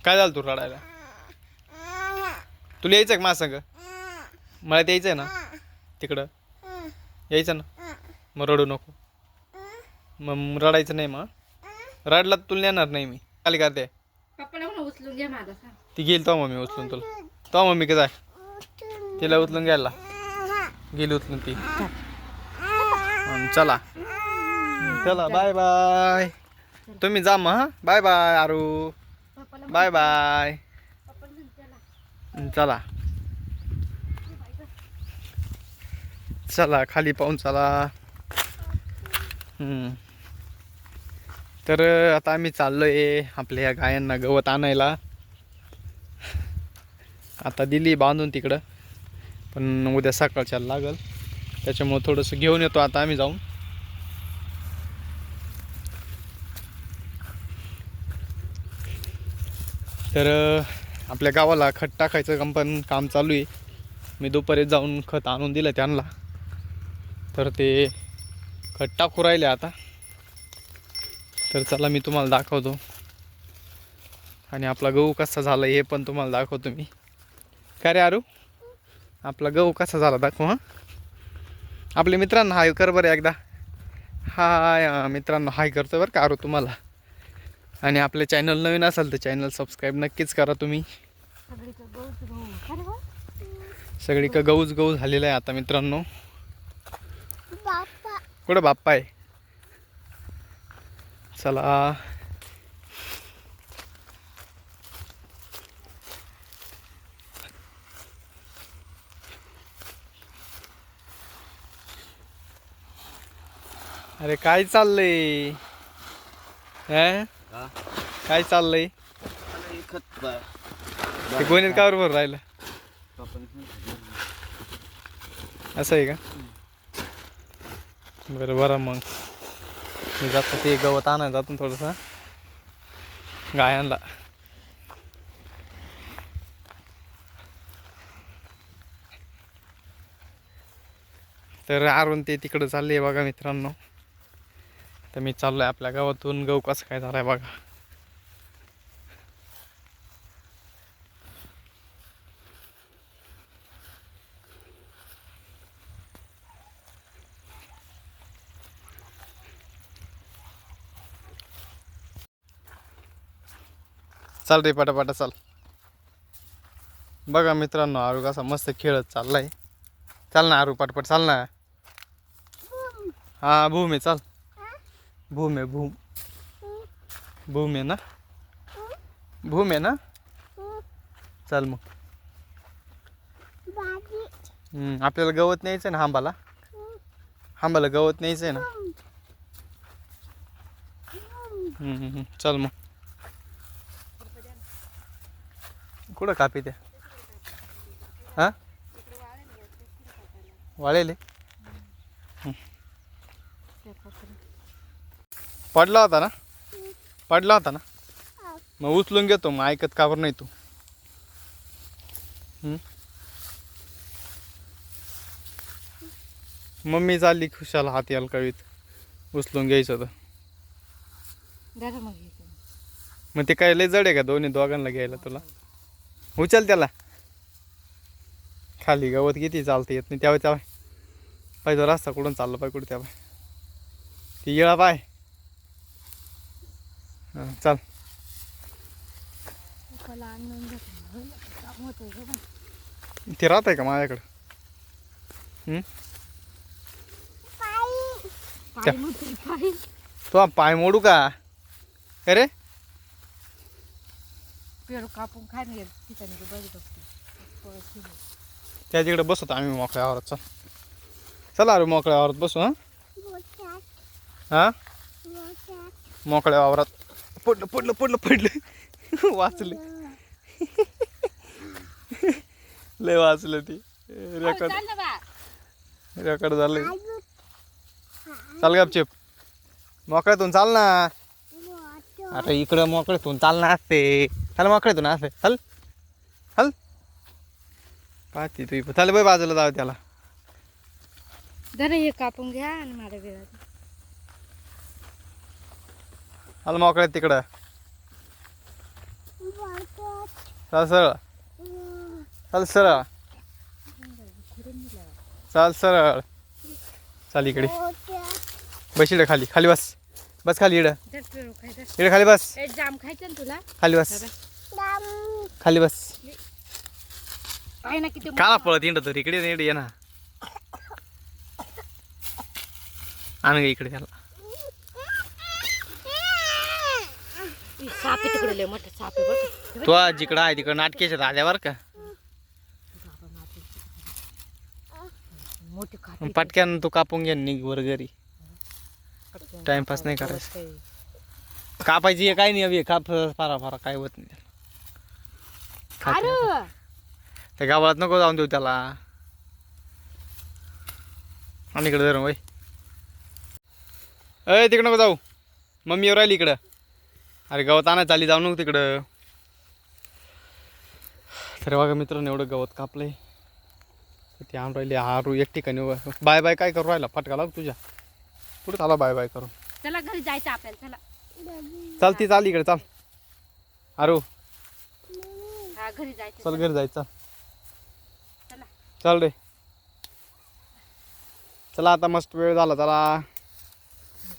काय झालं तू रडायला? तुला यायचं का माझ्या संग? मला ते यायचं आहे ना तिकडं, यायचं ना. मग रडू नको, मग रडायचं नाही. मग रडला तुला नेणार नाही मी. खाली करते उचलून घ्या माझा. ती गेली तो मम्मी उचलून तुला. तो मम्मी का जाय तिला उचलून घ्यायला गेली उचलून ती. चला चला बाय बाय. तुम्ही जा मग. Bye bye Aru. Bye bye. चला चला खाली पाहून चला. तर आता आम्ही चाललोय आपल्या या गायांना गवत आणायला. आता दिली बांधून तिकडं, पण उद्या सकाळच्या लागल, त्याच्यामुळे थोडंसं घेऊन येतो आता आम्ही जाऊन. तर आपल्या गावाला खत टाकायचं पण काम चालू आहे. मी दुपारी जाऊन खत आणून दिलं त्यांना, तर ते खत टाकू राहिले आता. तर चला मी तुम्हाला दाखवतो, आणि आपला गहू कसा झाला हे पण तुम्हाला दाखवतो मी. काय रे आरू, आपला गहू कसा झाला दाखव. हां आपल्या मित्रांना हाय कर बरं एकदा. हाय मित्रांनो, हाय करतो बरं का आरू तुम्हाला. आणि आपले चॅनल नवीन असेल तर चॅनल सबस्क्राईब नक्कीच करा तुम्ही. सगळीकडे गहूच गहू झालेला आहे आता मित्रांनो. कुठं बाप्पा आहे? चला अरे काय चाललंय? काय चाललंय? ते गोणीत का बरोबर राहिलं? असं आहे का? बरं बरं, मग मी जातो ते गवत आणायला जातो थोडंसं गायांना. तर आरून ते तिकडं चालले बघा मित्रांनो. तर मी चाललोय आपल्या गावातून. गहू कसं काय झालाय बघा. चाल रे पटापटा चाल. बघा मित्रांनो आरू कसा मस्त खेळत चाललाय. चाल ना आरू पटपट चाल ना. हा भूम आहे, चाल. भूम आहे, भूम. भूम आहे ना, भूम आहे ना. चल मग. आपल्याला गवत न्यायचं ना हांबाला. हांबाला गवत न्यायचंय ना. चल मग. कुठं कापी त्या? हा वाळेले पडला होता ना, पडला होता ना. मग उचलून घेतो. मग ऐकत का बरं नाही तू? मम्मी चालली खुशाला हात याल कवीत उचलून घ्यायचं तर. मग ते काय लय जड आहे का दोन्ही दोघांना घ्यायला तुला? उचल त्याला. खाली गवत किती चालतं येत नाही तेव्हा. तेव्हा पाहिजे रस्ता कुठून चालला पाहिजे कुठे तेव्हा. ती येळा पाय. हां चाल. ते राहत आहे का माझ्याकडं? तो पाय मोडू का? अरे कापून खाय ना. त्या तिकडे बसतो आम्ही मोकळ्या आवारात. चल चला अरे मोकळ्या आवारात बसू. हां मोकळ्या आवारात. पडलं पडलं पडलं पडलं. वाचले. लय वाचलं ती. रेकॉर्ड रेकॉर्ड झालंय. चाल गपचिप. मोकळ्यातून चाल ना. आता इकडं मोकळ्यातून चाल ना असते. चल मोकळ्यातून असते. चल चल. पाहते तू. चल बाई बाजूला जाऊ त्याला. जरा हे कापून घ्या आणि माझ्या घरात. चल मोकळ्यात तिकडं. चाल सरळ चाल सरळ चाल सरळ चाल इकडे बस इकडे खाली खाली बस बस खाली इकडं जर पेरू खायचं इकडे खाली बस जाम खायचं ना तुला खाली बस खाली बस आहे ना किती काला पळत इंड तर इकडे इकडे ये ना आण ग इकडे त्याला साप आहे तिकडे लय मोठं साप आहे बरं तो जिकडं आहे तिकडं नाटकेच्या आल्यावर का मोठे खाप मग पटक्यान तू कापून घे निघ वर घरी टाइमपास नाही करायचं कापायची काय नाही हवी काप फारा फारा काय होत नाही त्याला. अरे त्या गावात नको जाऊन देऊ त्याला आणि इकडे धरून वय अय तिकडं नको जाऊ मम्मी येऊ राहिली इकडं अरे गवत आणा चाली जाऊ नको तिकडं तर बघा मित्रांनो एवढं गवत कापलंय ते आण राहिले हारू एक ठिकाणी बाय बाय काय करू राहिला फटका लाग तुझ्या कुठं चाला बाय बाय करून चला घरी जायचं आपल्याला चला चालती चाल इकडे चाल आरू हा घरी जायचं चल घरी जायचं चला चल रे चला आता मस्त वेळ झाला चला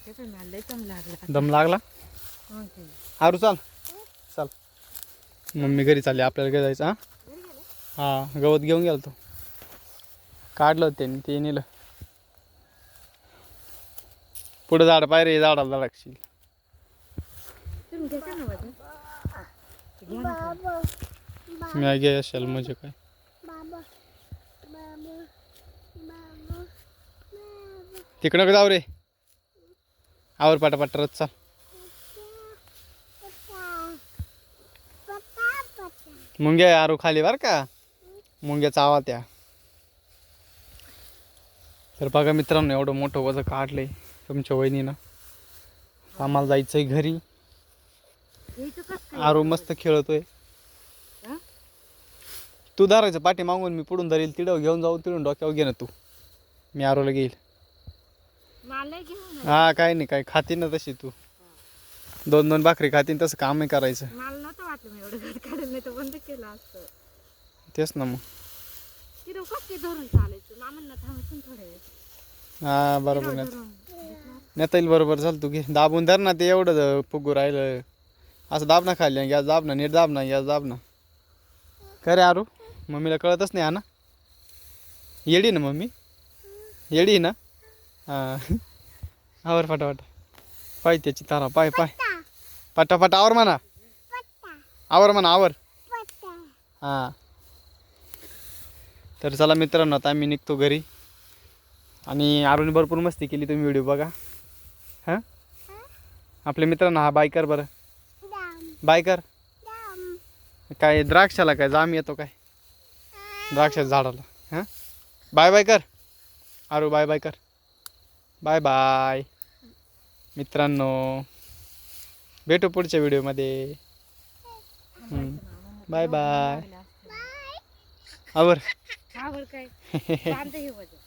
ते पण मला लय दम लागला दम लागला आरू चाल चल मम्मी घरी चालली आपल्याला घरी जायचं हा गवत घेऊन गेला तो काढलं होतं त्यांनी ते नेलं पुढं झाड पाय रे झाडाला लागशील तुम्ही घ्यायचं ना वजन मी घे असेल म्हणजे काय तिकडं का जाऊ रे आवर पाटापाट रथ चाल मुंग्या आरू खाली बर का मुंग्याचा आवाज त्या तर बघा मित्रांनो एवढं मोठं वजन काढलंय तुमच्या वहिनीनं आम्हाला जायचंय घरी घ्यायचं कसं आरू मस्त खेळतोय हा? तू धरायचं पाठी मागून मी पुढून धरेल तिडं घेऊन जाऊ तिडून डोक्यावर घे ना तू मी आरूला घेईल मला घेऊन हा काय नाही काय खाती ना तशी तू दोन दोन भाकरी खातीन तसं कामही करायचं मला नव्हतं वाटलं मी एवढं घर काढून नाही तर बंद केलं असतं तेच ना मग तिथं कसं धरून चालायचं मामांना थांबायचं थोडे वेळ हा बरोबर नाही धरून नेता येईल बरोबर चाल तू घे दाबून धर ना ते एवढं फुगू राहिलं असं दाब ना खाली गॅस दाब ना नीट दाब ना गॅस दाब ना काय रे आरू मम्मीला कळतच नाही हा ना येडी ना मम्मी येडी ना हां आवर फटाफट पाय त्याची तारा पाय पाय पटापट आवर म्हणा आवर म्हणा आवर हां तर चला मित्रांनो आता आम्ही निघतो घरी आणि आरूने भरपूर मस्ती केली तुम्ही व्हिडिओ बघा हां आपल्या मित्रांनो हा बाय कर बरं बाय कर काय द्राक्षाला काय जाम येतो काय द्राक्षाच्या झाडाला हां बाय बाय कर आरू बाय बाय कर बाय बाय मित्रांनो भेटू पुढच्या व्हिडिओमध्ये बाय बाय आवर काय शांत हे वजन